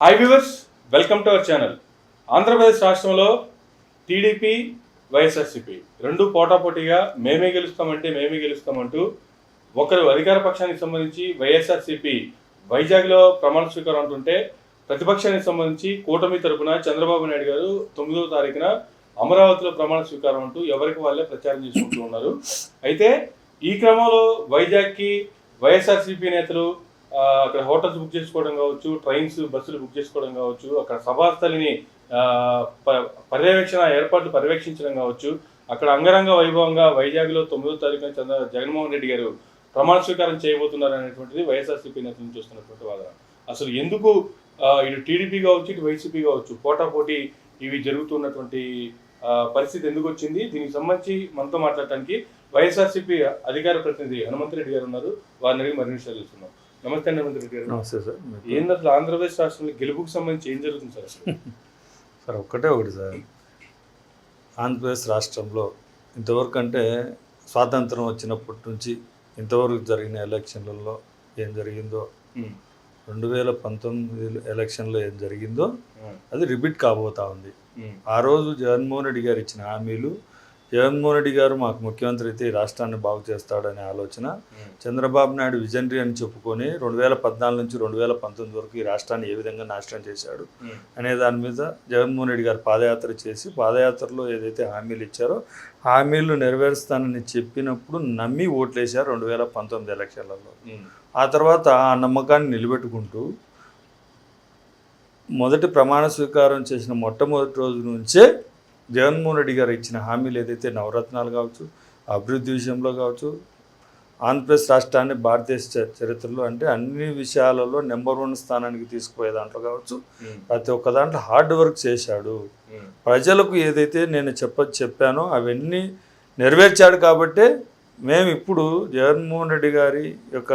Hi viewers, welcome to our channel. Andhra Pradesh రాష్ట్రంలో TDP YSRCP రెండు పోటాపోటీగా మేమే గెలుస్తామంటూ ఒకరు అధికార పక్షానికి సంబంధించి వైఎస్ఆర్సీపీ వైజాగ్లో ప్రమాణ స్వీకారం అంటుంటే, ప్రతిపక్షానికి సంబంధించి కూటమి తరపున చంద్రబాబు నాయుడు గారు 9వ తారీఖున అమరావతిలో ప్రమాణ స్వీకారం అంటూ ఎవరికి వాళ్ళే ప్రచారం చేసుకుంటూ ఉన్నారు. అయితే ఈ క్రమంలో వైజాగ్కి వైఎస్ఆర్సీపీ నేతలు అక్కడ హోటల్స్ బుక్ చేసుకోవడం కావచ్చు, ట్రైన్స్ బస్సులు బుక్ చేసుకోవడం కావచ్చు, అక్కడ సభాస్థలిని ఏర్పాట్లు పర్యవేక్షించడం కావచ్చు, అక్కడ అంగరంగ వైభవంగా వైజాగ్లో 9వ తారీఖున జగన్మోహన్ రెడ్డి గారు ప్రమాణ స్వీకారం చేయబోతున్నారు అనేటువంటిది వైఎస్ఆర్సీపీ నేతల నుంచి వస్తున్నటువంటి వాదన. అసలు ఎందుకు ఇటు టీడీపీ కావచ్చు, ఇటు వైసీపీ కావచ్చు పోటాపోటీ ఇవి జరుగుతున్నటువంటి పరిస్థితి ఎందుకు వచ్చింది? దీనికి సంబంధించి మనతో మాట్లాడటానికి వైఎస్ఆర్సీపీ అధికార ప్రతినిధి హనుమంతరెడ్డి గారు ఉన్నారు. వారిని అడిగి మరిన్ని విషయాలు తెలుసుకున్నాం. నమస్తే హనుమంతరెడ్డి గారు. నమస్తే సార్. ఏంది అసలు ఆంధ్రప్రదేశ్ రాష్ట్రంలో గెలుపుకు సంబంధించి ఏం జరుగుతుంది సార్? అసలు సార్ ఒకటి సార్, ఆంధ్రప్రదేశ్ రాష్ట్రంలో ఇంతవరకు అంటే స్వాతంత్రం వచ్చినప్పటి నుంచి ఇంతవరకు జరిగిన ఎలక్షన్లలో ఏం జరిగిందో, 2019 ఎలక్షన్లో ఏం జరిగిందో అది రిపీట్ కాబోతా ఉంది. ఆ రోజు జగన్మోహన్ రెడ్డి గారు ఇచ్చిన హామీలు, జగన్మోహన్ రెడ్డి గారు మాకు ముఖ్యమంత్రి అయితే ఈ రాష్ట్రాన్ని బాగు చేస్తాడనే ఆలోచన, చంద్రబాబు నాయుడు విజనరీ అని చెప్పుకొని 2014 నుంచి 2019 వరకు ఈ రాష్ట్రాన్ని ఏ విధంగా నాశనం చేశాడు అనే దాని మీద జగన్మోహన్ రెడ్డి గారు పాదయాత్ర చేసి, పాదయాత్రలో ఏదైతే హామీలు ఇచ్చారో హామీలు నెరవేరుస్తానని చెప్పినప్పుడు నమ్మి ఓట్లేశారు 2019 ఎలక్షన్లలో. ఆ తర్వాత ఆ నమ్మకాన్ని నిలబెట్టుకుంటూ మొదటి ప్రమాణ స్వీకారం చేసిన మొట్టమొదటి రోజు నుంచే జగన్మోహన్ రెడ్డి గారు ఇచ్చిన హామీలు ఏదైతే నవరత్నాలు కావచ్చు, అభివృద్ధి విషయంలో కావచ్చు, ఆంధ్రప్రదేశ్ రాష్ట్రాన్ని భారతదేశ చరిత్రలో అంటే అన్ని విషయాలలో నెంబర్ 1 స్థానానికి తీసుకుపోయే దాంట్లో కావచ్చు, ప్రతి ఒక్క దాంట్లో హార్డ్ వర్క్ చేశాడు. ప్రజలకు ఏదైతే నేను చెప్పానో అవన్నీ నెరవేర్చాడు. కాబట్టే మేము ఇప్పుడు జగన్మోహన్ రెడ్డి గారి యొక్క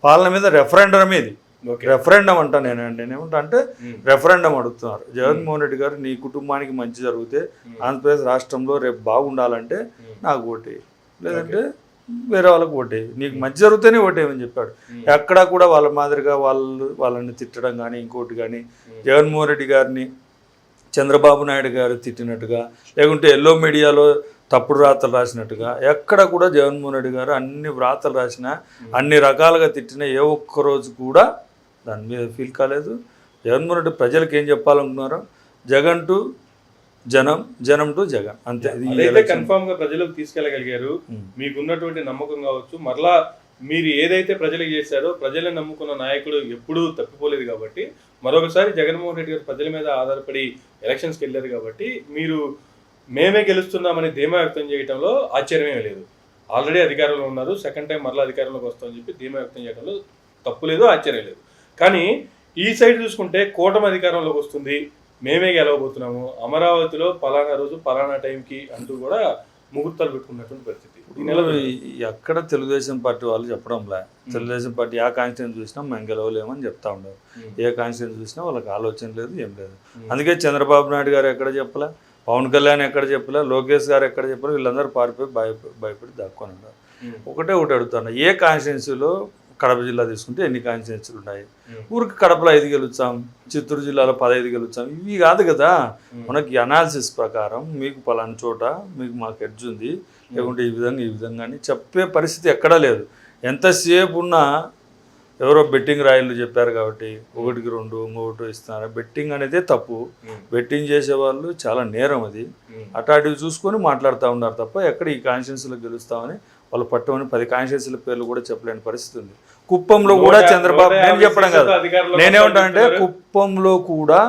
పాలన మీద రెఫరెండం అంటా నేనేమంటా అంటే రెఫరెండం అడుగుతున్నారు. జగన్మోహన్ రెడ్డి గారు నీ కుటుంబానికి మంచి జరిగితే ఆంధ్రప్రదేశ్ రాష్ట్రంలో రేపు బాగుండాలంటే నాకు ఓటే, లేదంటే వేరే వాళ్ళకి ఓటే, నీకు మంచి జరిగితేనే ఓటేయమని చెప్పాడు. ఎక్కడా కూడా వాళ్ళ మాదిరిగా వాళ్ళని తిట్టడం కానీ ఇంకోటి కానీ, జగన్మోహన్ రెడ్డి గారిని చంద్రబాబు నాయుడు గారు తిట్టినట్టుగా, లేకుంటే ఎల్లో మీడియాలో తప్పుడు రాతలు రాసినట్టుగా ఎక్కడ కూడా జగన్మోహన్ రెడ్డి గారు అన్ని వ్రాతలు రాసినా, అన్ని రకాలుగా తిట్టినా ఏ ఒక్కరోజు కూడా దాని మీద ఫీల్ కాలేదు. జగన్మోహన్ రెడ్డి ప్రజలకు ఏం చెప్పాలనుకున్నారో, జగన్ టు జనం, జనం టు జగన్, అంతే. కన్ఫామ్ గా ప్రజలకు తీసుకెళ్ళగలిగారు. మీకున్నటువంటి నమ్మకం కావచ్చు, మరలా మీరు ఏదైతే ప్రజలకు చేశారో, ప్రజలను నమ్ముకున్న నాయకుడు ఎప్పుడూ తప్పిపోలేదు. కాబట్టి మరొకసారి జగన్మోహన్ రెడ్డి గారు ప్రజల మీద ఆధారపడి ఎలక్షన్స్కి వెళ్ళారు. కాబట్టి మీరు మేమే గెలుస్తున్నామని ధీమా వ్యక్తం చేయడంలో ఆశ్చర్యమే లేదు. ఆల్రెడీ అధికారంలో ఉన్నారు, సెకండ్ టైం మరలా అధికారంలోకి వస్తామని చెప్పి ధీమా వ్యక్తం చేయడంలో తప్పు లేదు, ఆశ్చర్యం లేదు. కానీ ఈ సైడ్ చూసుకుంటే కూటమి అధికారంలోకి వస్తుంది, మేమే గెలవబోతున్నాము, అమరావతిలో పలానా రోజు పలానా టైంకి అంటూ కూడా ముహూర్తాలు పెట్టుకున్నటువంటి పరిస్థితి. ఎక్కడ తెలుగుదేశం పార్టీ వాళ్ళు చెప్పడంలే, తెలుగుదేశం పార్టీ ఆ కాన్స్టిట్యూన్సీ చూసినా మేము గెలవలేమని చెప్తా ఉన్నారు. ఏ కాన్స్టిట్యూన్సీ చూసినా వాళ్ళకి ఆలోచన లేదు, ఏం లేదు. అందుకే చంద్రబాబు నాయుడు గారు ఎక్కడ చెప్పలే, పవన్ కళ్యాణ్ ఎక్కడ చెప్పలే, లోకేష్ గారు ఎక్కడ చెప్పలే, వీళ్ళందరూ పారిపోయి భయపడి దాక్కొని ఉన్నారు. ఒకటి అడుగుతాను, ఏ కాన్స్టిట్యున్సీలో కడప జిల్లా తీసుకుంటే ఎన్ని కాన్స్టిట్యున్సీలు ఉన్నాయి? ఊరికి కడపలో 5 గెలుచాం, చిత్తూరు జిల్లాలో 15 గెలుచాం, ఇవి కాదు కదా. మనకి అనాలిసిస్ ప్రకారం మీకు పలానా చోట మీకు మాకు ఎడ్జ్ ఉంది, లేకుంటే ఈ విధంగా అని చెప్పే పరిస్థితి ఎక్కడా లేదు. ఎంతసేపు ఉన్నా ఎవరో బెట్టింగ్ రాయిలు చెప్పారు కాబట్టి 1కి 2 ఇంకొకటి ఇస్తున్నారు. బెట్టింగ్ అనేదే తప్పు, బెట్టింగ్ చేసేవాళ్ళు చాలా నేరం. అది అటాటివి చూసుకొని మాట్లాడుతూ ఉన్నారు తప్ప ఎక్కడ ఈ కాన్స్టిట్యున్సీలో గెలుస్తామని వాళ్ళు పట్టుకొని 10 కాన్స్టిట్యున్సీల పేర్లు కూడా చెప్పలేని పరిస్థితి ఉంది. కుప్పంలో కూడా చంద్రబాబు, నేను చెప్పడం కాదు, నేనేమంటానంటే కుప్పంలో కూడా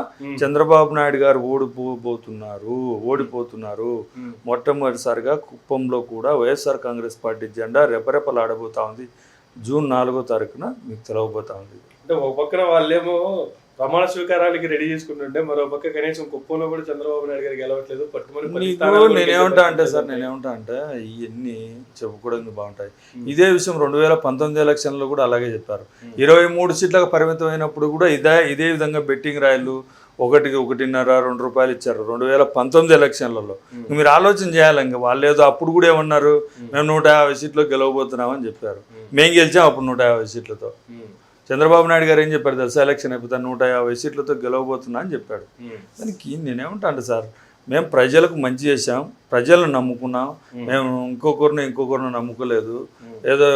చంద్రబాబు నాయుడు గారు ఓడిపోతున్నారు. మొట్టమొదటిసారిగా కుప్పంలో కూడా వైఎస్ఆర్ కాంగ్రెస్ పార్టీ జెండా రెపరెపలాడబోతా ఉంది. జూన్ 4వ తారీఖున మీకు తెలవబోతా ఉంది. అంటే ఒక పక్కన వాళ్ళేమో ప్రమాణ స్వీకారాలకి రెడీ చేసుకుంటుంటే, మరో పక్క కనీసం కుప్పంలో కూడా చంద్రబాబు నాయుడు గారికి గెలవట్లేదు. నేనేమంటా అంటే ఇవన్నీ చెప్పుకోవడానికి బాగుంటాయి. ఇదే విషయం 2019 ఎలక్షన్లో కూడా అలాగే చెప్పారు. 23 సీట్లకు పరిమితం అయినప్పుడు కూడా ఇదే విధంగా బెట్టింగ్ రాయలు 1కి 1.5 2 రూపాయలు ఇచ్చారు 2019 ఎలక్షన్లలో. మీరు ఆలోచన చేయాలి. ఇంకా వాళ్ళు ఏదో అప్పుడు కూడా ఏమన్నారు, మేము 150 సీట్లో గెలవబోతున్నామని చెప్పారు. మేము గెలిచాం అప్పుడు 150 సీట్లతో. చంద్రబాబు నాయుడు గారు ఏం చెప్పారు తెలుసా, ఎలక్షన్ అయిపోతా 150 సీట్లతో గెలవబోతున్నా అని చెప్పాడు. దానికి నేనేమంటాను సార్, మేము ప్రజలకు మంచి చేశాం, ప్రజలను నమ్ముకున్నాం, మేము ఇంకొకరిని నమ్ముకోలేదు. ఏదో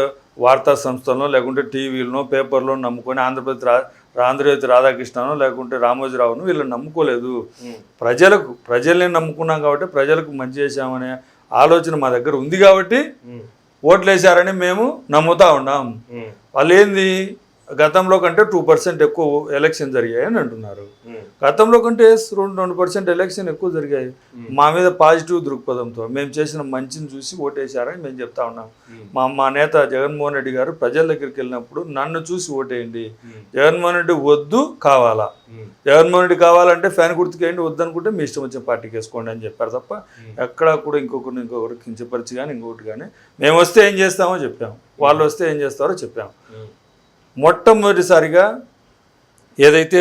వార్తా సంస్థలను లేకుంటే టీవీలను పేపర్లో నమ్ముకొని ఆంధ్రజ్యోతి రాధాకృష్ణను లేకుంటే రామోజీరావును వీళ్ళని నమ్ముకోలేదు. ప్రజల్ని నమ్ముకున్నాం కాబట్టి ప్రజలకు మంచి చేశామనే ఆలోచన మా దగ్గర ఉంది కాబట్టి ఓట్లు వేశారని మేము నమ్ముతా ఉన్నాం. వాళ్ళు ఏంది గతంలో కంటే 2% ఎక్కువ ఎలక్షన్ జరిగాయి అని అంటున్నారు. గతంలో కంటే 2% ఎలక్షన్ ఎక్కువ జరిగాయి. మా మీద పాజిటివ్ దృక్పథంతో మేము చేసిన మంచిని చూసి ఓటేశారని మేము చెప్తా ఉన్నాం. మా నేత జగన్మోహన్ రెడ్డి గారు ప్రజల దగ్గరికి వెళ్ళినప్పుడు నన్ను చూసి ఓటేయండి, జగన్మోహన్ రెడ్డి వద్దు కావాలా, జగన్మోహన్ రెడ్డి కావాలంటే ఫ్యాన్ గుర్తుకేయండి, వద్దనుకుంటే మీ ఇష్టం వచ్చిన పార్టీకి వేసుకోండి అని చెప్పారు తప్ప ఎక్కడా కూడా ఇంకొకరు కించపరిచి కానీ ఇంకొకటి కానీ మేము వస్తే ఏం చేస్తామో చెప్పాము, వాళ్ళు వస్తే ఏం చేస్తారో చెప్పాము. మొట్టమొదటిసారిగా ఏదైతే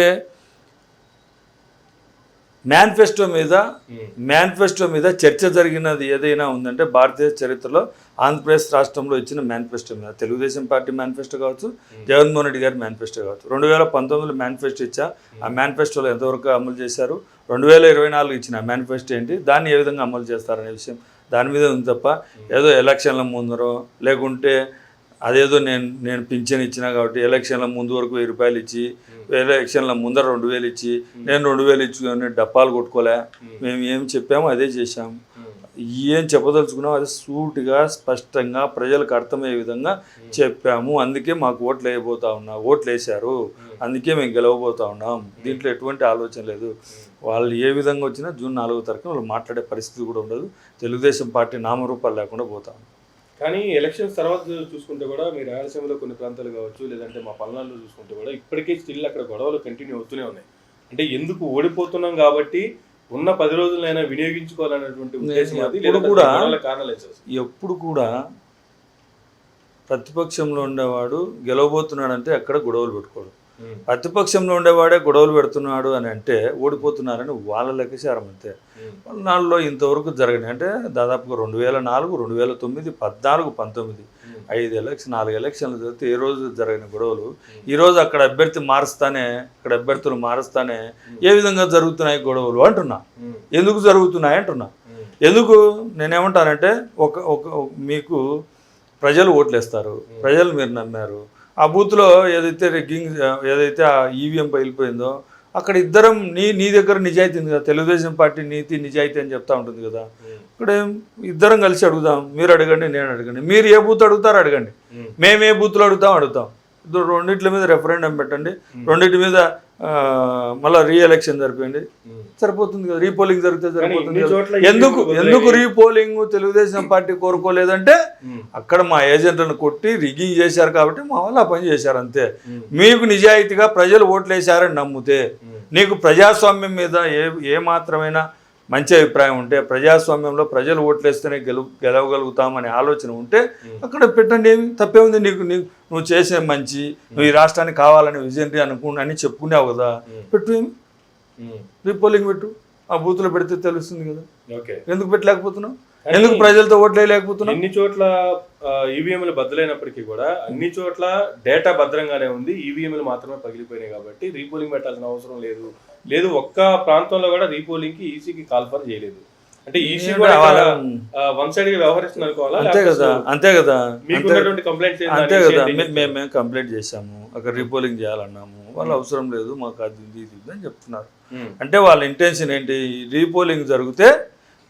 మేనిఫెస్టో మీద చర్చ జరిగినది ఏదైనా ఉందంటే భారతదేశ చరిత్రలో ఆంధ్రప్రదేశ్ రాష్ట్రంలో ఇచ్చిన మేనిఫెస్టో మీద, తెలుగుదేశం పార్టీ మేనిఫెస్టో కావచ్చు, జగన్మోహన్ రెడ్డి గారి మేనిఫెస్టో కావచ్చు. 2019లో మేనిఫెస్టో ఇచ్చా, ఆ మేనిఫెస్టోలో ఎంతవరకు అమలు చేశారు, 2024 ఇచ్చిన మేనిఫెస్టో ఏంటి, దాన్ని ఏ విధంగా అమలు చేస్తారనే విషయం దాని మీద ఉంది తప్ప ఏదో ఎలక్షన్ల ముందరో లేకుంటే అదేదో నేను పింఛన్ ఇచ్చినా కాబట్టి ఎలక్షన్ల ముందు వరకు 1000 రూపాయలు ఇచ్చి ఎలక్షన్ల ముందర 2000 ఇచ్చి నేను 2000 ఇచ్చుకొని డప్పాలు కొట్టుకోలే, మేము ఏం చెప్పామో అదే చేశాము. ఏం చెప్పదలుచుకున్నాం అది సూటిగా స్పష్టంగా ప్రజలకు అర్థమయ్యే విధంగా చెప్పాము. అందుకే మాకు ఓట్లు వేశారు, అందుకే మేము గెలవబోతా ఉన్నాం. దీంట్లో ఎటువంటి ఆలోచన లేదు. వాళ్ళు ఏ విధంగా వచ్చినా జూన్ 4వ తారీఖున వాళ్ళు మాట్లాడే పరిస్థితి కూడా ఉండదు. తెలుగుదేశం పార్టీ నామరూపాలు లేకుండా పోతాం. కానీ ఎలక్షన్స్ తర్వాత చూసుకుంటే కూడా మీరు రాయలసీమలో కొన్ని ప్రాంతాలు కావచ్చు, లేదంటే మా పల్నాడులో చూసుకుంటే కూడా ఇప్పటికీ స్టిల్ అక్కడ గొడవలు కంటిన్యూ అవుతూనే ఉన్నాయి. అంటే ఎందుకు ఓడిపోతున్నాం కాబట్టి ఉన్న 10 రోజులైనా వినియోగించుకోవాలనేటువంటి ఉద్దేశం అది కూడా కారణాలు. ఎప్పుడు కూడా ప్రతిపక్షంలో ఉండేవాడు గెలవబోతున్నాడంటే ఎక్కడ గొడవలు పెట్టుకోడు. ప్రతిపక్షంలో ఉండేవాడే గొడవలు పెడుతున్నాడు అని అంటే ఓడిపోతున్నారని వాళ్ళ లెక్కచారం అంతే. పల్నాడులో ఇంతవరకు జరిగినాయి అంటే దాదాపుగా 2004, 2009, 14, 19 4 ఎలక్షన్లు జరిగితే ఏ రోజు జరిగిన గొడవలు ఈరోజు అక్కడ అభ్యర్థులు మారుస్తానే ఏ విధంగా జరుగుతున్నాయి గొడవలు అంటున్నా. ఎందుకు జరుగుతున్నాయి అంటున్నా. ఎందుకు నేనేమంటానంటే మీకు ప్రజలు ఓట్లేస్తారు, ప్రజలు మీరు నమ్మారు. ఆ బూత్లో ఏదైతే ఆ ఈవీఎం పగిలిపోయిందో అక్కడ ఇద్దరం నీ దగ్గర నిజాయితీ ఉంది కదా, తెలుగుదేశం పార్టీ నీతి నిజాయితీ అని చెప్తా ఉంటుంది కదా. ఇక్కడ ఇద్దరం కలిసి అడుగుదాం, మీరు అడగండి నేను అడగండి, మీరు ఏ బూత్ అడుగుతారో అడగండి, మేము ఏ బూత్లో అడుగుతాం. రెండింటి మీద రెఫరెండం పెట్టండి, రెండింటి మీద మళ్ళీ రీఎలక్షన్ సరిపోతుంది కదా, రీపోలింగ్ జరిగితే సరిపోతుంది కదా. ఎందుకు రీపోలింగ్ తెలుగుదేశం పార్టీ కోరుకోలేదంటే అక్కడ మా ఏజెంట్లను కొట్టి రిగ్గింగ్ చేశారు కాబట్టి మా వాళ్ళు ఆ పని చేశారు అంతే. మీకు నిజాయితీగా ప్రజలు ఓట్లు వేశారని నమ్మితే, నీకు ప్రజాస్వామ్యం మీద ఏ మాత్రమైనా మంచి అభిప్రాయం ఉంటే, ప్రజాస్వామ్యంలో ప్రజలు ఓట్లేస్తేనే గెలవగలుగుతామనే ఆలోచన ఉంటే అక్కడ పెట్టండి, ఏమి తప్పే ఉంది. నువ్వు చేసే మంచి, నువ్వు ఈ రాష్ట్రానికి కావాలని విజన్ అని చెప్పుకున్నావు కదా, పెట్టు, ఏమి రీపోలింగ్ పెట్టు, ఆ బూత్లో పెడితే తెలుస్తుంది కదా. ఎందుకు పెట్టలేకపోతున్నావు, ఎందుకు ప్రజలతో ఓట్లు వేయలేకపోతున్నావు? అన్ని చోట్ల ఈవీఎంలు బద్దలైనప్పటికీ కూడా అన్ని చోట్ల డేటా భద్రంగానే ఉంది, ఈవీఎంలు మాత్రమే పగిలిపోయినాయి కాబట్టి రీపోలింగ్ పెట్టాల్సిన అవసరం లేదు. ఒక్క ప్రాంతంలో కూడా రీపోలింగ్ కి ఈసీకి కాల్ఫర్ చేయలేదు. అంటే ఈసీ కూడా వన్ సైడ్ గా వ్యవహరిస్తుంది అనుకోవాలా? అంతే కదా. కంప్లైంట్ అంతే కదా. మేము కంప్లైంట్ చేశాము, అక్కడ రీపోలింగ్ చేయాలన్నాము, వాళ్ళు అవసరం లేదు మాకు అది ఇది అని చెప్తున్నారు. అంటే వాళ్ళ ఇంటెన్షన్ ఏంటి, రీపోలింగ్ జరిగితే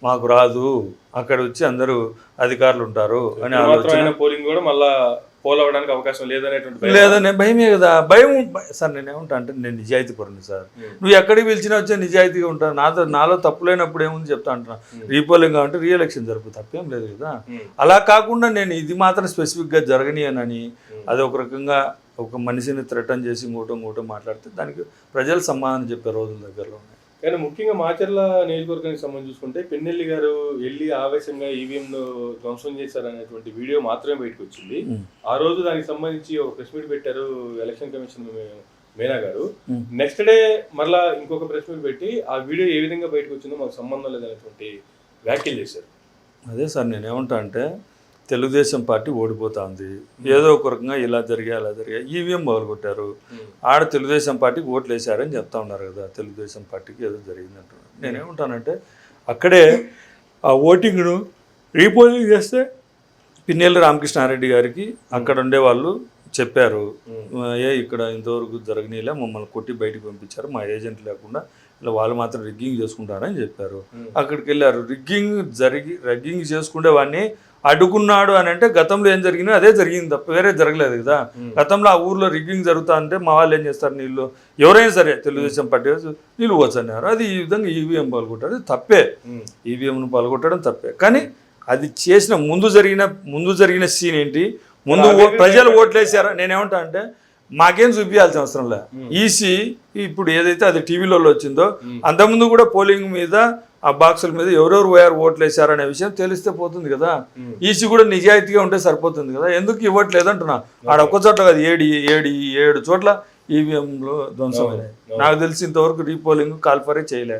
మాకు రాదు, అక్కడ వచ్చి అందరూ అధికారులు ఉంటారు అని ఆలోచన. పోలింగ్ కూడా మళ్ళా పోల్ అవ్వడానికి అవకాశం లేదనే భయమే కదా. భయం సార్, నేనేమంటా అంటే నేను నిజాయితీ పరుని సార్, నువ్వు ఎక్కడికి పిలిచినా వచ్చే నిజాయితీగా ఉంటాను, నాలో తప్పులేనప్పుడు ఏముంది చెప్తా అంటున్నా. రీపోలింగ్ కావాలంటే రీఎలక్షన్ జరుపు, తప్పేం లేదు కదా. అలా కాకుండా నేను ఇది మాత్రం స్పెసిఫిక్గా జరగనియనని అది ఒక రకంగా ఒక మనిషిని థ్రెటన్ చేసి ఇంకోటో మాట్లాడితే దానికి ప్రజలు సమాధానం చెప్పే రోజుల దగ్గరలో ఉన్నాయి. కానీ ముఖ్యంగా మాచర్ల నియోజకవర్గానికి సంబంధించి చూసుకుంటే పెన్నెల్లి గారు వెళ్ళి ఆవేశంగా ఈవీఎంను ధ్వంసం చేశారనేటువంటి వీడియో మాత్రమే బయటకు వచ్చింది. ఆ రోజు దానికి సంబంధించి ఒక ప్రెస్ మీట్ పెట్టారు ఎలక్షన్ కమిషన్ మేనా గారు. నెక్స్ట్ డే మళ్ళా ఇంకొక ప్రెస్ మీట్ పెట్టి ఆ వీడియో ఏ విధంగా బయటకు వచ్చిందో మాకు సంబంధం లేదనేటువంటి వ్యాఖ్యలు చేశారు. అదే సార్, నేనేమంటా అంటే తెలుగుదేశం పార్టీ ఓడిపోతుంది, ఏదో ఒక రకంగా ఇలా జరిగా అలా జరిగా ఈవీఎం మొదలుకొట్టారు, ఆడ తెలుగుదేశం పార్టీకి ఓట్లు వేశారని చెప్తా ఉన్నారు కదా, తెలుగుదేశం పార్టీకి ఏదో జరిగింది అంటున్నారు. నేనేమంటానంటే అక్కడే ఆ ఓటింగ్ను రీపోలింగ్ చేస్తే పిన్నెల్లి రామకృష్ణారెడ్డి గారికి అక్కడ ఉండే వాళ్ళు చెప్పారు, ఇక్కడ ఇంతవరకు జరగనీలే, మమ్మల్ని కొట్టి బయటికి పంపించారు, మా ఏజెంట్ లేకుండా ఇలా వాళ్ళు మాత్రం రిగ్గింగ్ చేసుకుంటారని చెప్పారు. అక్కడికి వెళ్ళారు, రిగ్గింగ్ చేసుకుంటే వాడిని అడ్డుకున్నాడు అని అంటే గతంలో ఏం జరిగిందో అదే జరిగింది తప్ప వేరే జరగలేదు కదా. గతంలో ఆ ఊర్లో రిగ్గింగ్ జరుగుతా అంటే మా వాళ్ళు ఏం చేస్తారు, నీళ్ళు ఎవరైనా సరే తెలుగుదేశం పార్టీ నీళ్ళు వచ్చన్నారు, అది ఈ విధంగా ఈవీఎం పాల్గొట్టారు, అది తప్పే, ఈవీఎంను పాల్గొట్టడం తప్పే. కానీ అది చేసిన ముందు జరిగిన సీన్ ఏంటి, ముందు ప్రజలు ఓట్లేసారా, నేనేమంటా అంటే మాకేం చూపించాల్సిన అవసరం లే, ఈసీ ఇప్పుడు ఏదైతే అది టీవీలో వచ్చిందో అంతకుముందు కూడా పోలింగ్ మీద ఆ బాక్సుల మీద ఎవరెవరు ఓట్లు వేసారనే విషయం తెలిస్తే పోతుంది కదా, ఈసీ కూడా నిజాయితీగా ఉంటే సరిపోతుంది కదా, ఎందుకు ఇవ్వట్లేదు అంటున్నా. ఆడ ఒక్క చోట్ల కాదు, ఏడు చోట్ల ఈవీఎంలో ధ్వంసమైనాయి. నాకు తెలిసి ఇంతవరకు రీపోలింగ్ కాల్ఫరే చేయలే,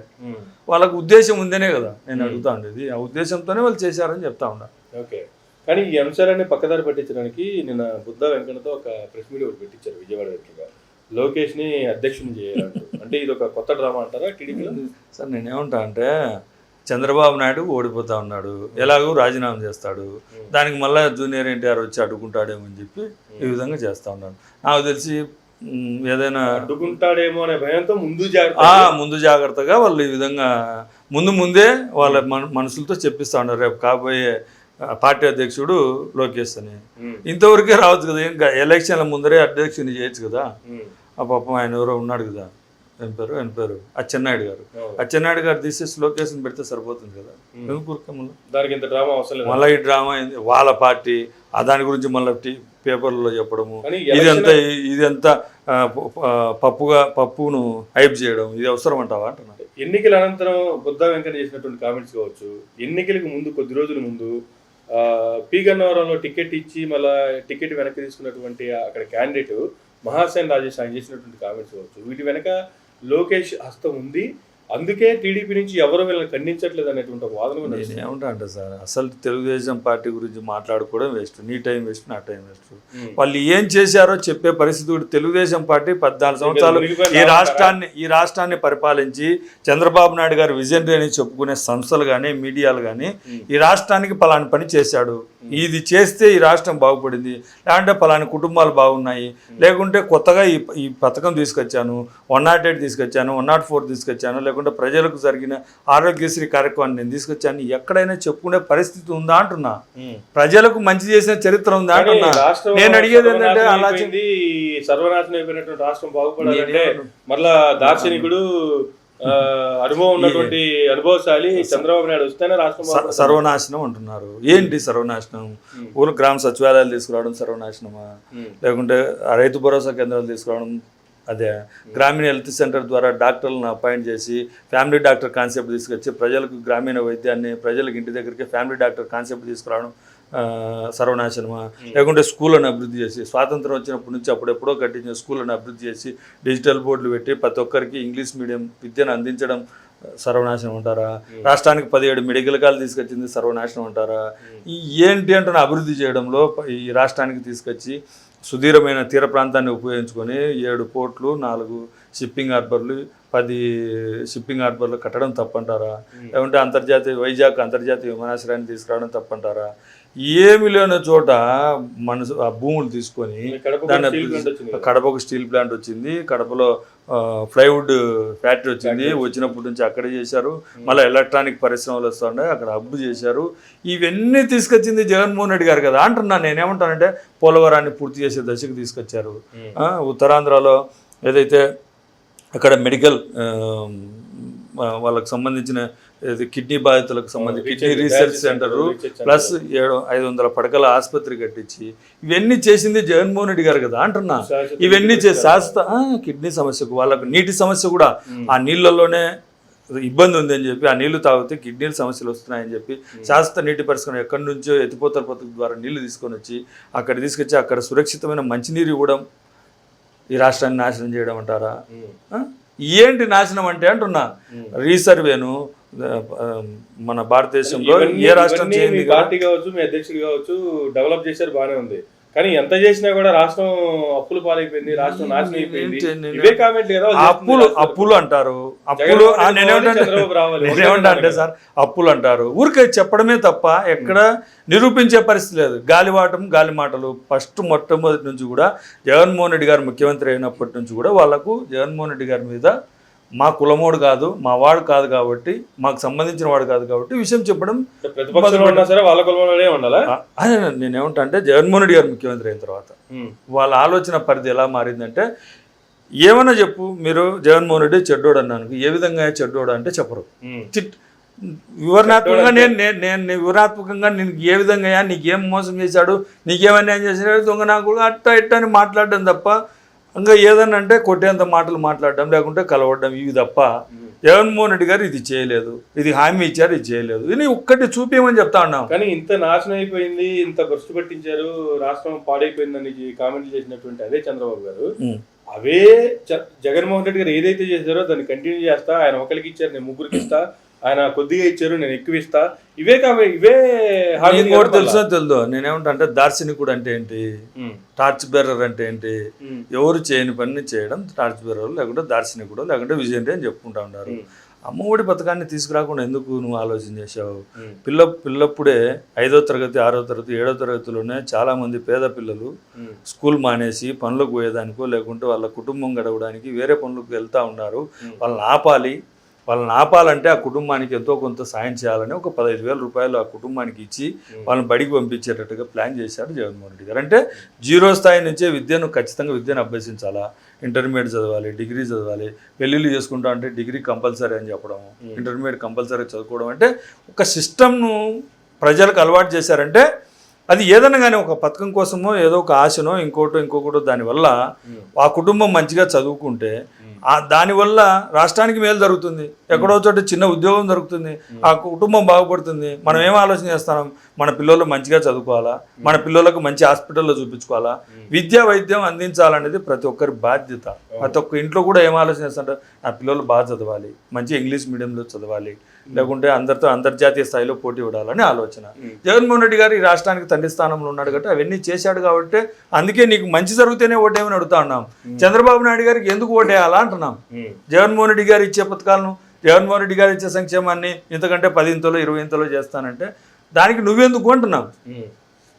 వాళ్ళకు ఉద్దేశం ఉందనే కదా నేను అడుగుతా ఉండేది, ఆ ఉద్దేశంతోనే వాళ్ళు చేశారని చెప్తా ఉన్నా. ఓకే, కానీ ఈ అంశాలన్నీ పక్కదారి పట్టించడానికి నిన్న బుద్ధ వెంకన్నతో ఒక ప్రెస్ మీట్ ఒకటి పెట్టించారు విజయవాడ దగ్గరగా, లోకేష్ని అధ్యక్షుని చేయాలంటూ. అంటే ఇది ఒక కొత్త డ్రామా అంటారా టీడీపీలో? సార్ నేనేమంటా అంటే చంద్రబాబు నాయుడు ఓడిపోతా ఉన్నాడు, ఎలాగో రాజీనామా చేస్తాడు, దానికి మళ్ళీ జూనియర్ ఎన్టీఆర్ వచ్చి అడ్డుకుంటాడేమో అని చెప్పి ఈ విధంగా చేస్తూ ఉన్నాడు. నాకు తెలిసి ఏదైనా అడ్డుకుంటాడేమో అనే భయంతో ముందు జాగ్రత్తగా వాళ్ళు ఈ విధంగా ముందే వాళ్ళ మనుషులతో చెప్పిస్తూ ఉన్నారు, రేపు కాబోయే పార్టీ అధ్యక్షుడు లోకేష్ అని. ఇంతవరకే రావచ్చు కదా, ఇంకా ఎలక్షన్ల ముందరే అధ్యక్షుని చేయొచ్చు కదా. ఆ పాపం ఆయన ఎవరో ఉన్నాడు కదా, ఏం పేరు అచ్చెన్నాయుడు గారు, అచ్చెన్నాయుడు గారు తీసేసి లోకేష్ని పెడితే సరిపోతుంది కదా. దానికి ఇంత డ్రామా అవసరం, మళ్ళీ ఈ డ్రామా వాళ్ళ పార్టీ దాని గురించి మళ్ళీ పేపర్లో చెప్పడము, ఇదంతా పప్పును హైప్ చేయడం, ఇది అవసరం అంటావా అంటున్నా. ఎన్నికల అనంతరం బుద్ధ వెంకన్న చేసినటువంటి కామెంట్స్ కావచ్చు, ఎన్నికలకు ముందు కొద్ది రోజుల ముందు పి గన్నవరంలో టికెట్ ఇచ్చి మళ్ళీ టికెట్ వెనక్కి తీసుకున్నటువంటి అక్కడ క్యాండిడేట్ మహాసేన్ రాజేష్ ఆయన చేసినటువంటి కామెంట్స్ కావచ్చు, వీటి వెనక లోకేష్ హస్తం ఉంది, అందుకే టీడీపీ నుంచి ఎవరు వీళ్ళని ఖండించట్లేదు అనేటువంటి ఒక వాదన. నేను ఏమంటా అంటే సార్, అసలు తెలుగుదేశం పార్టీ గురించి మాట్లాడుకోవడం వేస్ట్, నీ టైం వేస్ట్, నా టైం వేస్ట్. వాళ్ళు ఏం చేశారో చెప్పే పరిస్థితి కూడా, తెలుగుదేశం పార్టీ 14 సంవత్సరాలు ఈ రాష్ట్రాన్ని పరిపాలించి చంద్రబాబు నాయుడు గారు విజనరీ అని చెప్పుకునే సంస్థలు కానీ మీడియాలు కానీ ఈ రాష్ట్రానికి పలాని పని చేశాడు, ఇది చేస్తే ఈ రాష్ట్రం బాగుపడింది, లేకుంటే పలాని కుటుంబాలు బాగున్నాయి, లేకుంటే కొత్తగా ఈ పథకం తీసుకొచ్చాను, 108 తీసుకొచ్చాను, 104 తీసుకొచ్చాను, లేకుంటే ప్రజలకు జరిగిన ఆరోగ్యశ్రీ కార్యక్రమాన్ని నేను తీసుకొచ్చాను, ఎక్కడైనా చెప్పుకునే పరిస్థితి ఉందా అంటున్నా. ప్రజలకు మంచి చేసిన చరిత్ర ఉందా అంటున్నా. నేను అడిగేది ఏంటంటే అలా సర్వనాశనం అయిపోయినటువంటి రాష్ట్రం బాగుపడాలంటే మళ్ళా దార్శనికుడు అనుభవం ఉన్నటువంటి అనుభవశాలి చంద్రబాబు నాయుడు వస్తేనే రాష్ట్రం. సర్వనాశనం అంటున్నారు, ఏంటి సర్వనాశనం? ఊరు గ్రామ సచివాలయాలు తీసుకురావడం సర్వనాశనమా, లేకుంటే రైతు భరోసా కేంద్రాలు తీసుకురావడం, అదే గ్రామీణ హెల్త్ సెంటర్ ద్వారా డాక్టర్లను అపాయింట్ చేసి ఫ్యామిలీ డాక్టర్ కాన్సెప్ట్ తీసుకొచ్చి ప్రజలకు గ్రామీణ వైద్యాన్ని ప్రజలకు ఇంటి దగ్గరికి ఫ్యామిలీ డాక్టర్ కాన్సెప్ట్ తీసుకురావడం సర్వనాశనమా, లేకుంటే స్కూళ్ళను అభివృద్ధి చేసి స్వాతంత్రం వచ్చినప్పటి నుంచి అప్పుడెప్పుడో కట్టించిన స్కూళ్ళను అభివృద్ధి చేసి డిజిటల్ బోర్డులు పెట్టి ప్రతి ఒక్కరికి ఇంగ్లీష్ మీడియం విద్యను అందించడం సర్వనాశనం అంటారా? రాష్ట్రానికి 17 మెడికల్ కాలేజీలు తీసుకొచ్చింది సర్వనాశనం అంటారా? ఏంటి అంటున్న అభివృద్ధి చేయడంలో ఈ రాష్ట్రానికి తీసుకొచ్చి సుదీర్ఘమైన తీర ప్రాంతాన్ని ఉపయోగించుకొని 7 పోర్ట్లు, 4 షిప్పింగ్ హార్బర్లు, 10 షిప్పింగ్ హార్బర్లు కట్టడం తప్పంటారా? లేకుంటే వైజాగ్ అంతర్జాతీయ విమానాశ్రయాన్ని తీసుకురావడం తప్పంటారా? ఏమి లేని చోట ఆ భూములు తీసుకొని కడపకు స్టీల్ ప్లాంట్ వచ్చింది, కడపలో ప్లైవుడ్ ఫ్యాక్టరీ వచ్చింది, వచ్చినప్పటి నుంచి అక్కడే చేశారు, మళ్ళీ ఎలక్ట్రానిక్ పరిశ్రమలు వస్తుండే అక్కడ హబ్బు చేశారు. ఇవన్నీ తీసుకొచ్చింది జగన్మోహన్ రెడ్డి గారు కదా అంటున్నాను. నేనేమంటానంటే పోలవరాన్ని పూర్తి చేసే దశకు తీసుకొచ్చారు. ఉత్తరాంధ్రలో ఏదైతే అక్కడ మెడికల్ వాళ్ళకు సంబంధించిన కిడ్నీ బాధితులకు సంబంధించి కిడ్నీ రీసెర్చ్ సెంటరు ప్లస్ 500 పడకల ఆసుపత్రి కట్టించి ఇవన్నీ చేసింది జగన్మోహన్ రెడ్డి గారు కదా అంటున్నా. ఇవన్నీ చేసి శాశ్వత కిడ్నీ సమస్యకు వాళ్ళకు నీటి సమస్య కూడా ఆ నీళ్ళల్లోనే ఇబ్బంది ఉంది అని చెప్పి ఆ నీళ్లు తాగితే కిడ్నీల సమస్యలు వస్తున్నాయని చెప్పి శాశ్వత నీటి పరిశ్రమ ఎక్కడి నుంచో ఎత్తిపోతల పథకం ద్వారా నీళ్లు తీసుకొని వచ్చి అక్కడ తీసుకొచ్చి అక్కడ సురక్షితమైన మంచినీరు ఇవ్వడం ఈ రాష్ట్రాన్ని నాశనం చేయడం అంటారా? ఏంటి నాశనం అంటే అంటున్నా. రీసర్వేను మన భారతదేశంలో ఏ రాష్ట్రం ఇవన్నీ చేయండి మీ పార్టీ కావచ్చు, మీ అధ్యక్షుడు కావచ్చు డెవలప్ చేశారు, బానే ఉంది. కానీ ఎంత చేసినా కూడా రాష్ట్రం అప్పులు పాలైపోయింది, రాష్ట్రం నాశనం అయిపోయింది. ఇవే కామెంట్ కదా వాళ్ళు చేస్తున్నారు. అప్పులు అంటారు. అప్పులు జగన్మోహన్ రెడ్డి నేనేమంటా చంద్రబాబు రావాలి. నేనేమంటా అంటే సార్, అప్పులు అంటారు, ఊరికే చెప్పడమే తప్ప ఎక్కడ నిరూపించే పరిస్థితి లేదు. గాలివాటం గాలి మాటలు. మొట్టమొదటి నుంచి కూడా జగన్మోహన్ రెడ్డి గారు ముఖ్యమంత్రి అయినప్పటి నుంచి కూడా వాళ్ళకు జగన్మోహన్ రెడ్డి గారి మీద మా కులమోడు కాదు, మా వాడు కాదు కాబట్టి, మాకు సంబంధించిన వాడు కాదు కాబట్టి విషయం చెప్పడం. ప్రతిపక్షంలో ఉన్నా సరే వాళ్ళ కులంలోనే ఉండాలా? నేనేమంటా అంటే జగన్మోహన్ రెడ్డి గారు ముఖ్యమంత్రి అయిన తర్వాత వాళ్ళ ఆలోచన పరిధి ఎలా మారిందంటే, ఏమన్నా చెప్పు, మీరు జగన్మోహన్ రెడ్డి చెడ్డోడు అన్నాను, ఏ విధంగా చెడ్డోడు అంటే చెప్పరు. వివరణాత్మకంగా నేను వివరణాత్మకంగా నేను ఏ విధంగా, నీకేం మోసం చేశాడు, నీకేమన్యాయం చేశాడు, దొంగ నాకు అట్ట ఇట్ట అని మాట్లాడడం తప్ప, ఇంకా ఏదన్నా అంటే కొట్టేంత మాటలు మాట్లాడడం, లేకుంటే కలవడం, ఇవి తప్ప జగన్మోహన్ రెడ్డి గారు ఇది చేయలేదు, ఇది హామీ ఇచ్చారు, ఇది చేయలేదు, ఇది ఒక్కటి చూపించమని చెప్తా ఉన్నాం. కానీ ఇంత నాశనం అయిపోయింది, ఇంత భ్రష్టు పట్టించారు, రాష్ట్రం పాడైపోయిందని కామెంట్లు చేసినటువంటి అదే చంద్రబాబు గారు, అవే జగన్మోహన్ రెడ్డి గారు ఏదైతే చేశారో దాన్ని కంటిన్యూ చేస్తా, ఆయన ఒకరికి ఇచ్చారు నేను ముగ్గురికి ఇస్తా, ఆయన కొద్దిగా ఇచ్చారు నేను ఎక్కువ ఇస్తా, ఇవే తెలుసు. నేనేమంటా అంటే దార్శనికుడు అంటే ఏంటి, టార్చ్ బేరర్ అంటే ఏంటి, ఎవరు చేయని పని చేయడం టార్చ్ బేరర్, లేకుంటే దార్శనికుడు, లేకుంటే విజయంటే అని చెప్పుకుంటా ఉన్నారు. అమ్మఒడి పథకాన్ని తీసుకురాకుండా ఎందుకు నువ్వు ఆలోచన చేసావు? పిల్లప్పుడే 5వ తరగతి 6వ తరగతి 7వ తరగతిలోనే చాలా మంది పేద పిల్లలు స్కూల్ మానేసి పనులకు పోయేదానికో, లేకుంటే వాళ్ళ కుటుంబం గడవడానికి వేరే పనులకు వెళ్తూ ఉన్నారు. వాళ్ళని ఆపాలంటే ఆ కుటుంబానికి ఎంతో కొంత సాయం చేయాలని ఒక 15,000 రూపాయలు ఆ కుటుంబానికి ఇచ్చి వాళ్ళని బడికి పంపించేటట్టుగా ప్లాన్ చేశాడు జగన్మోహన్ రెడ్డి గారు. అంటే 0 స్థాయి నుంచే ఖచ్చితంగా విద్యను అభ్యసించాలా, ఇంటర్మీడియట్ చదవాలి, డిగ్రీ చదవాలి, పెళ్ళిళ్ళు చేసుకుంటా అంటే డిగ్రీ కంపల్సరీ అని చెప్పడం, ఇంటర్మీడియట్ కంపల్సరీ చదువుకోవడం, అంటే ఒక సిస్టమ్ను ప్రజలకు అలవాటు చేశారంటే అది ఏదైనా కానీ ఒక పథకం కోసమో ఏదో ఒక ఆశనో ఇంకొకటో దానివల్ల ఆ కుటుంబం మంచిగా చదువుకుంటే దానివల్ల రాష్ట్రానికి మేలు జరుగుతుంది, ఎక్కడో చోట చిన్న ఉద్యోగం దొరుకుతుంది, ఆ కుటుంబం బాగుపడుతుంది. మనం ఏం ఆలోచన చేస్తాం, మన పిల్లలు మంచిగా చదువుకోవాలా, మన పిల్లలకు మంచి హాస్పిటల్లో చూపించుకోవాలా, విద్యా వైద్యం అందించాలనేది ప్రతి ఒక్కరి బాధ్యత. ప్రతి ఒక్క ఇంట్లో కూడా ఏం ఆలోచన చేస్తుంటారు, నా పిల్లలు బాగా చదవాలి, మంచి ఇంగ్లీష్ మీడియంలో చదవాలి, లేకుంటే అందరితో అంతర్జాతీయ స్థాయిలో పోటీ పడాలని ఆలోచన. జగన్మోహన్ రెడ్డి గారు ఈ రాష్ట్రానికి తండ్రి స్థానంలో ఉన్నాడు కాబట్టి అవన్నీ చేశాడు కాబట్టి అందుకే నీకు మంచి జరిగితేనే ఓటేమని అడుగుతా ఉన్నాం. చంద్రబాబు నాయుడు గారికి ఎందుకు ఓటేయాలా అంటున్నాం. జగన్మోహన్ రెడ్డి గారు ఇచ్చే పథకాలను, జగన్మోహన్ రెడ్డి గారు ఇచ్చే సంక్షేమాన్ని ఇంతకంటే 10 20 ఇంతలో చేస్తానంటే దానికి నువ్వెందుకు అంటున్నాం.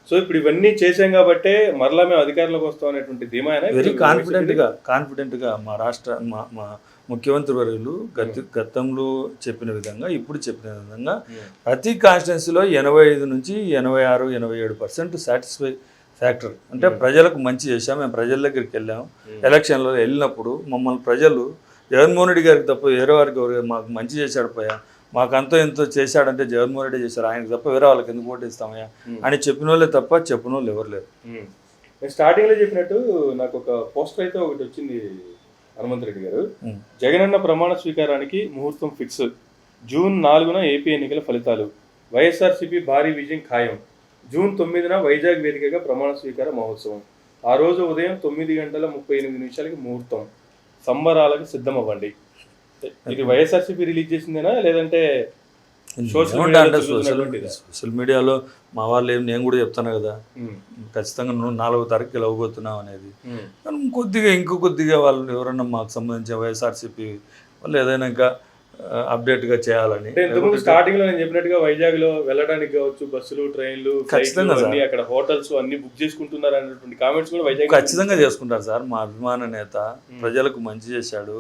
సో ఇప్పుడు ఇవన్నీ చేసాం కాబట్టి మరలా మేము అధికారంలోకి వస్తాం అనేటువంటి ధీమాయన వెరీ కాన్ఫిడెంట్గా మా రాష్ట్ర మా ముఖ్యమంత్రి వర్యులు గతంలో చెప్పిన విధంగా, ఇప్పుడు చెప్పిన విధంగా ప్రతి కాన్స్టిట్యున్సీలో 85 నుంచి 86 87% సాటిస్ఫై ఫ్యాక్టర్. అంటే ప్రజలకు మంచి చేశాం. మేము ప్రజల దగ్గరికి వెళ్ళాము, ఎలక్షన్లో వెళ్ళినప్పుడు మమ్మల్ని ప్రజలు జగన్మోహన్ రెడ్డి గారికి తప్ప వేరే వారికి మాకు మంచి చేశాడు పోయా, మాకు ఎంతో చేశాడంటే జగన్మోహన్ రెడ్డి చేశారు, ఆయనకు తప్ప వేరే వాళ్ళకి ఎందుకు ఓటు ఇస్తామయ్యా అని చెప్పిన వాళ్ళే తప్ప చెప్పిన వాళ్ళు ఎవరు లేరు. నేను స్టార్టింగ్లో చెప్పినట్టు నాకు ఒక పోస్టర్ అయితే ఒకటి వచ్చింది, హనుమంత్ రెడ్డి గారు, జగనన్న ప్రమాణ స్వీకారానికి ముహూర్తం ఫిక్స్, జూన్ 4న ఏపీ ఎన్నికల ఫలితాలు, వైఎస్ఆర్సీపీ భారీ విజయం ఖాయం, జూన్ 9న వైజాగ్ వేదికగా ప్రమాణ స్వీకార మహోత్సవం, ఆ రోజు ఉదయం 9:38 ముహూర్తం, సంబరాలకు సిద్ధమవ్వండి. ఇది వైఎస్ఆర్సీపీ రిలీజ్ చేసిందేనా లేదంటే సోషల్ మీడియాలో మా వాళ్ళు నేను కూడా చెప్తాను కదా, ఖచ్చితంగా 4వ తారీఖుకి అవ్వబోతున్నాం అనేది. కానీ ఇంకో కొద్దిగా వాళ్ళు ఎవరన్నా మాకు సంబంధించిన వైఎస్ఆర్సీపీ వాళ్ళు ఏదైనా ఇంకా అప్డేట్గా చేయాలని. స్టార్టింగ్ లో నేను చెప్పినట్టుగా వైజాగ్ లో వెళ్ళడానికి కావచ్చు, బస్సులు, ట్రైన్లు, అక్కడ హోటల్స్ అన్ని బుక్ చేసుకుంటున్నారు అనేటువంటి కామెంట్స్ కూడా వైజాగ్ ఖచ్చితంగా చేసుకుంటారు సార్. మా అభిమాన నేత ప్రజలకు మంచి చేశాడు,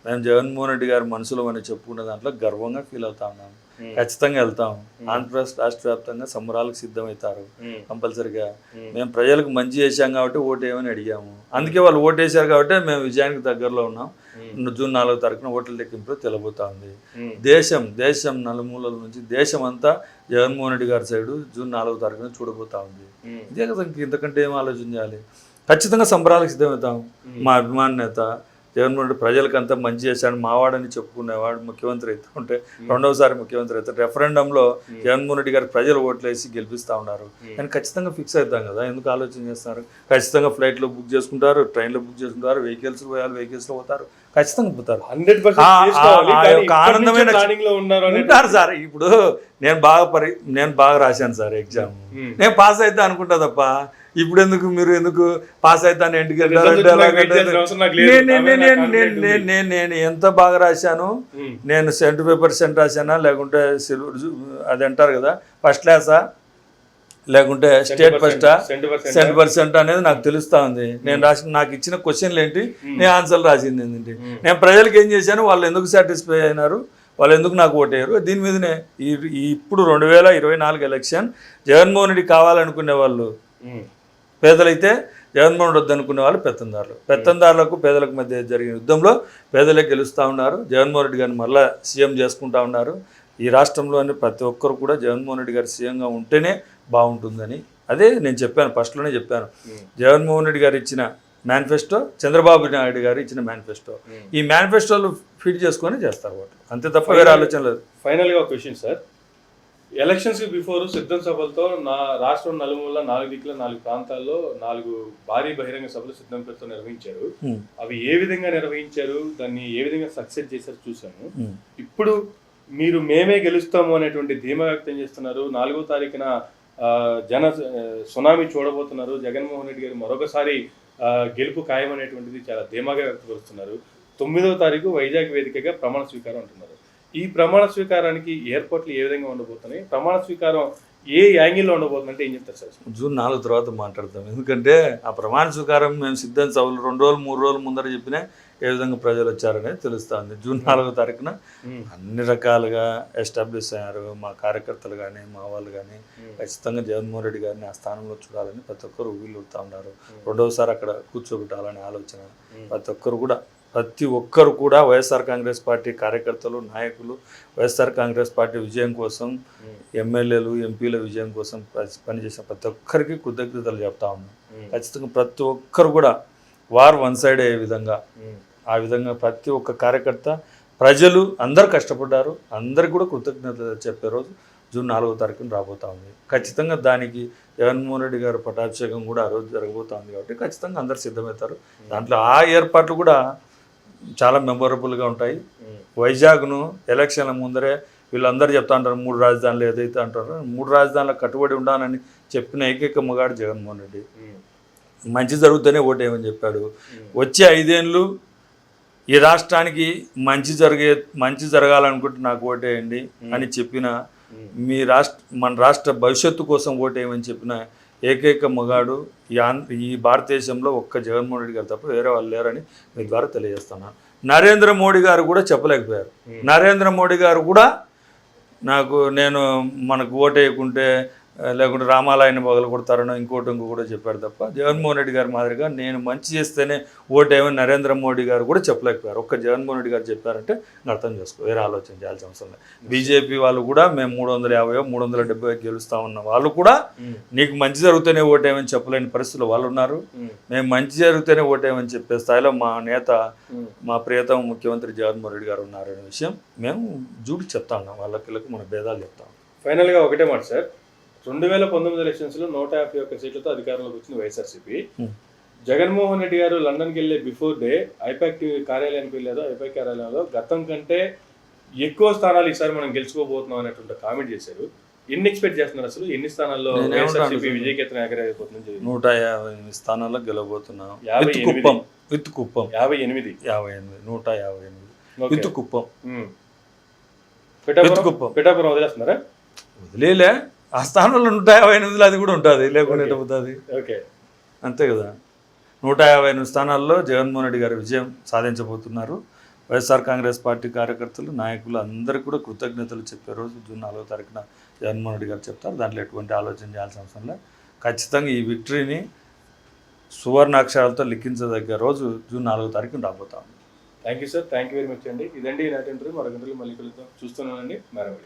మేము జగన్మోహన్ రెడ్డి గారి మనసులో అని చెప్పుకున్న దాంట్లో గర్వంగా ఫీల్ అవుతా ఉన్నాం. ఖచ్చితంగా వెళ్తాం. ఆంధ్రప్రదేశ్ రాష్ట్ర వ్యాప్తంగా సంబరాలకు సిద్ధమవుతారు కంపల్సరిగా. మేము ప్రజలకు మంచి చేశాం కాబట్టి ఓటేయమని అడిగాము, అందుకే వాళ్ళు ఓటేశారు కాబట్టి మేము విజయానికి దగ్గరలో ఉన్నాం. జూన్ 4వ తారీఖున ఓట్ల లెక్కింపులో తెలబోతా ఉంది. దేశం నలుమూలల నుంచి దేశం అంతా జగన్మోహన్ రెడ్డి గారి సైడు జూన్ 4వ తారీఖున చూడబోతా ఉంది. ఇదే కదా, ఇంతకంటే ఏం ఆలోచన చేయాలి. ఖచ్చితంగా సంబరాలకు సిద్ధమవుతాం. మా అభిమాన నేత జగన్మోహన్ రెడ్డి ప్రజలకు అంతా మంచి చేశాడు, మావాడని చెప్పుకునేవాడు ముఖ్యమంత్రి అయితే ఉంటే రెండవసారి ముఖ్యమంత్రి అయితే రెఫరెండంలో జగన్మోహన్ రెడ్డి గారు ప్రజలు ఓట్లేసి గెలిపిస్తూ ఉన్నారు. కానీ ఖచ్చితంగా ఫిక్స్ అవుతాం కదా, ఎందుకు ఆలోచన చేస్తున్నారు? ఖచ్చితంగా ఫ్లైట్లో బుక్ చేసుకుంటారు, ట్రైన్లో బుక్ చేసుకుంటారు, వెహికల్స్ పోయాలి, వెహికల్స్లో పోతారు, ఖచ్చితంగా పోతారు. 100% ఆనందమైన ప్లానింగ్ లో ఉన్నారు ఉంటారు సార్. ఇప్పుడు నేను బాగా రాశాను సార్ ఎగ్జామ్, నేను పాస్ అవుతా అనుకుంటా తప్ప ఇప్పుడు ఎందుకు మీరు ఎందుకు పాస్ అవుతాను ఇంటికి నేను ఎంత బాగా రాశాను, నేను 75% రాశానా లేకుంటే అది అంటారు కదా ఫస్ట్ క్లాసా లేకుంటే స్టేట్ ఫస్టా 100% అనేది నాకు తెలుస్తూ ఉంది. నేను రాసిన నాకు ఇచ్చిన క్వశ్చన్లు ఏంటి, నేను ఆన్సర్లు రాసింది ఏంటి, నేను ప్రజలకు ఏం చేశాను, వాళ్ళు ఎందుకు సాటిస్ఫై అయినారు, వాళ్ళు ఎందుకు నాకు ఓటేయరు, దీని మీదనే ఇప్పుడు 2024 ఎలక్షన్ జగన్మోహన్ రెడ్డి కావాలనుకునే వాళ్ళు పేదలైతే జగన్మోహన్ రెడ్డి అనుకునే వాళ్ళు పెత్తందారులకు పేదలకు మధ్య జరిగిన యుద్ధంలో పేదలే గెలుస్తూ ఉన్నారు. జగన్మోహన్ రెడ్డి గారిని మళ్ళీ సీఎం చేసుకుంటా ఉన్నారు. ఈ రాష్ట్రంలోని ప్రతి ఒక్కరు కూడా జగన్మోహన్ రెడ్డి గారు సీఎంగా ఉంటేనే బాగుంటుందని అదే నేను చెప్పాను, ఫస్ట్లోనే చెప్పాను. జగన్మోహన్ రెడ్డి గారు ఇచ్చిన మేనిఫెస్టో, చంద్రబాబు నాయుడు గారు ఇచ్చిన మేనిఫెస్టో, ఈ మేనిఫెస్టోలు ఫిట్ చేసుకొని చేస్తారు ఓటు, అంతే తప్ప వేరే ఆలోచన లేదు. ఫైనల్గా ఒక క్వశ్చన్ సార్, ఎలక్షన్స్ కి బిఫోర్ సిద్ధం సభలతో నా రాష్ట్రం నలుమూల 4 దిక్కుల 4 ప్రాంతాల్లో 4 భారీ బహిరంగ సభలు సిద్ధంతో నిర్వహించారు. అవి ఏ విధంగా నిర్వహించారు, దాన్ని ఏ విధంగా సక్సెస్ చేశారు చూసాము. ఇప్పుడు మీరు మేమే గెలుస్తాము అనేటువంటి ధీమా వ్యక్తం చేస్తున్నారు. 4వ తారీఖున జన సునామీ చూడబోతున్నారు. జగన్మోహన్ రెడ్డి గారు మరొకసారి గెలుపు ఖాయం అనేటువంటిది చాలా ధీమాగా వ్యక్తపరుస్తున్నారు. 9వ తారీఖు వైజాగ్ వేదికగా ప్రమాణ స్వీకారం అంటున్నారు. ఈ ప్రమాణ స్వీకారానికి ఏర్పాట్లు ఏ విధంగా ఉండబోతున్నాయి, ప్రమాణ స్వీకారం ఏ యాంగిల్లో ఉండబోతుందంటే ఏం చెప్తారు సార్? జూన్ 4 తర్వాత మాట్లాడతాం. ఎందుకంటే ఆ ప్రమాణ స్వీకారం మేము సిద్ధం సభలు 2 రోజులు 3 రోజుల ముందర చెప్పినా ఏ విధంగా ప్రజలు వచ్చారనేది తెలుస్తుంది. జూన్ 4వ తారీఖున అన్ని రకాలుగా ఎస్టాబ్లిష్ అయ్యారు. మా కార్యకర్తలు కానీ మా వాళ్ళు కానీ ఖచ్చితంగా జగన్మోహన్ రెడ్డి గారిని ఆ స్థానంలో చూడాలని ప్రతి ఒక్కరు వీలుడుతూ ఉన్నారు. రెండవసారి అక్కడ కూర్చోబెట్టాలనే ఆలోచన ప్రతి ఒక్కరు కూడా వైఎస్ఆర్ కాంగ్రెస్ పార్టీ కార్యకర్తలు, నాయకులు, వైఎస్ఆర్ కాంగ్రెస్ పార్టీ విజయం కోసం, ఎమ్మెల్యేలు, ఎంపీల విజయం కోసం పనిచేసిన ప్రతి ఒక్కరికి కృతజ్ఞతలు చెప్తా ఉన్నాం. ఖచ్చితంగా ప్రతి ఒక్కరు కూడా వార్ వన్ సైడ్ అయ్యే విధంగా ఆ విధంగా ప్రతి ఒక్క కార్యకర్త, ప్రజలు అందరు కష్టపడ్డారు. అందరికి కూడా కృతజ్ఞతలు చెప్పే రోజు జూన్ 4వ తారీఖున రాబోతా ఉంది. ఖచ్చితంగా దానికి జగన్మోహన్ రెడ్డి గారు పట్టాభిషేకం కూడా ఆ రోజు జరగబోతా ఉంది. కాబట్టి ఖచ్చితంగా అందరు సిద్ధమవుతారు. దాంట్లో ఆ ఏర్పాట్లు కూడా చాలా మెమొరబుల్గా ఉంటాయి. వైజాగ్ను ఎలక్షన్ల ముందరే వీళ్ళందరూ చెప్తా ఉంటారు 3 రాజధానులు ఏదైతే అంటారో 3 రాజధానులకు కట్టుబడి ఉండాలని చెప్పిన ఏకైక మగాడు జగన్మోహన్ రెడ్డి. మంచి జరుగుతూనే ఓటేయమని చెప్పాడు. వచ్చే 5 ఏళ్ళు ఈ రాష్ట్రానికి మంచి జరగాలనుకుంటే నాకు ఓటేయండి అని చెప్పిన మన రాష్ట్ర భవిష్యత్తు కోసం ఓటేయమని చెప్పిన ఏకైక మగాడు ఈ భారతదేశంలో ఒక్క జగన్మోహన్ రెడ్డి గారు తప్ప వేరే వాళ్ళు లేరని మీ ద్వారా తెలియజేస్తున్నాను. నరేంద్ర మోడీ గారు కూడా చెప్పలేకపోయారు. నరేంద్ర మోడీ గారు కూడా మనకు ఓటేయకుంటే లేకుంటే రామాలయాన్ని పగలు కొడతారనో ఇంకోటి కూడా చెప్పారు తప్ప జగన్మోహన్ రెడ్డి గారి మాదిరిగా నేను మంచి చేస్తేనే ఓటేమని నరేంద్ర మోడీ గారు కూడా చెప్పలేకపోయారు. ఒక్క జగన్మోహన్ రెడ్డి గారు చెప్పారంటే అర్థం చేసుకో, వేరే ఆలోచన చేయాల్సిన అవసరం లేదు. బీజేపీ వాళ్ళు కూడా మేము 350 370 గెలుస్తా ఉన్న వాళ్ళు కూడా నీకు మంచి జరుగుతూనే ఓటేమని చెప్పలేని పరిస్థితులు వాళ్ళు ఉన్నారు. మేము మంచి జరిగితేనే ఓటేమని చెప్పే స్థాయిలో మా నేత, మా ప్రియతమ ముఖ్యమంత్రి జగన్మోహన్ రెడ్డి గారు ఉన్నారనే విషయం మేము జూడి చెప్తా ఉన్నాం. వాళ్ళకి మన భేదాలు చెప్తాం. ఫైనల్గా ఒకటే మాట సార్, 2019 ఎలక్షన్స్ లో 151 సీట్లతో అధికారంలోకి వచ్చింది వైఎస్ఆర్సీపీ. జగన్మోహన్ రెడ్డి గారు లండన్కి వెళ్ళే బిఫోర్ డే ఐపాక్ కార్యాలయానికి వెళ్ళారు. ఐపాక్ కార్యాలయంలో గతం కంటే ఎక్కువ స్థానాలు ఈసారి మనం గెలుచుకోబోతున్నాం అనేటువంటి కామెంట్ చేశారు. ఎన్ని ఎక్స్పెక్ట్ చేస్తున్నారు, అసలు ఎన్ని స్థానాల్లో వైఎస్ఆర్సీపీ విజయకేతనం ఎగరేయబోతుంది? 158 స్థానాల్లో గెలవబోతున్నాం. 58 కుప్పం పిఠాపురం వదిలేస్తున్నారా? వదిలేలే, ఆ స్థానంలో 158 అది కూడా ఉంటుంది, లేకుండా పోతుంది. ఓకే, అంతే కదా. 158 స్థానాల్లో జగన్మోహన్ రెడ్డి గారు విజయం సాధించబోతున్నారు. వైఎస్ఆర్ కాంగ్రెస్ పార్టీ కార్యకర్తలు, నాయకులు అందరికీ కూడా కృతజ్ఞతలు చెప్పే రోజు జూన్ 4వ తారీఖున జగన్మోహన్ రెడ్డి గారు చెప్తారు. దాంట్లో ఎటువంటి ఆలోచన చేయాల్సిన అవసరం లేదు. ఖచ్చితంగా ఈ విక్టరీని సువర్ణాక్షరాలతో లిఖించదగ్గ రోజు జూన్ 4వ తారీఖున రాబోతాం. Thank you sir, thank you very much అండి. ఇదండి నాటి ఇంటర్వ్యూ. మరొక ఇంటర్వ్యూ మళ్ళీ కలుద్దాం. చూస్తున్నానండి.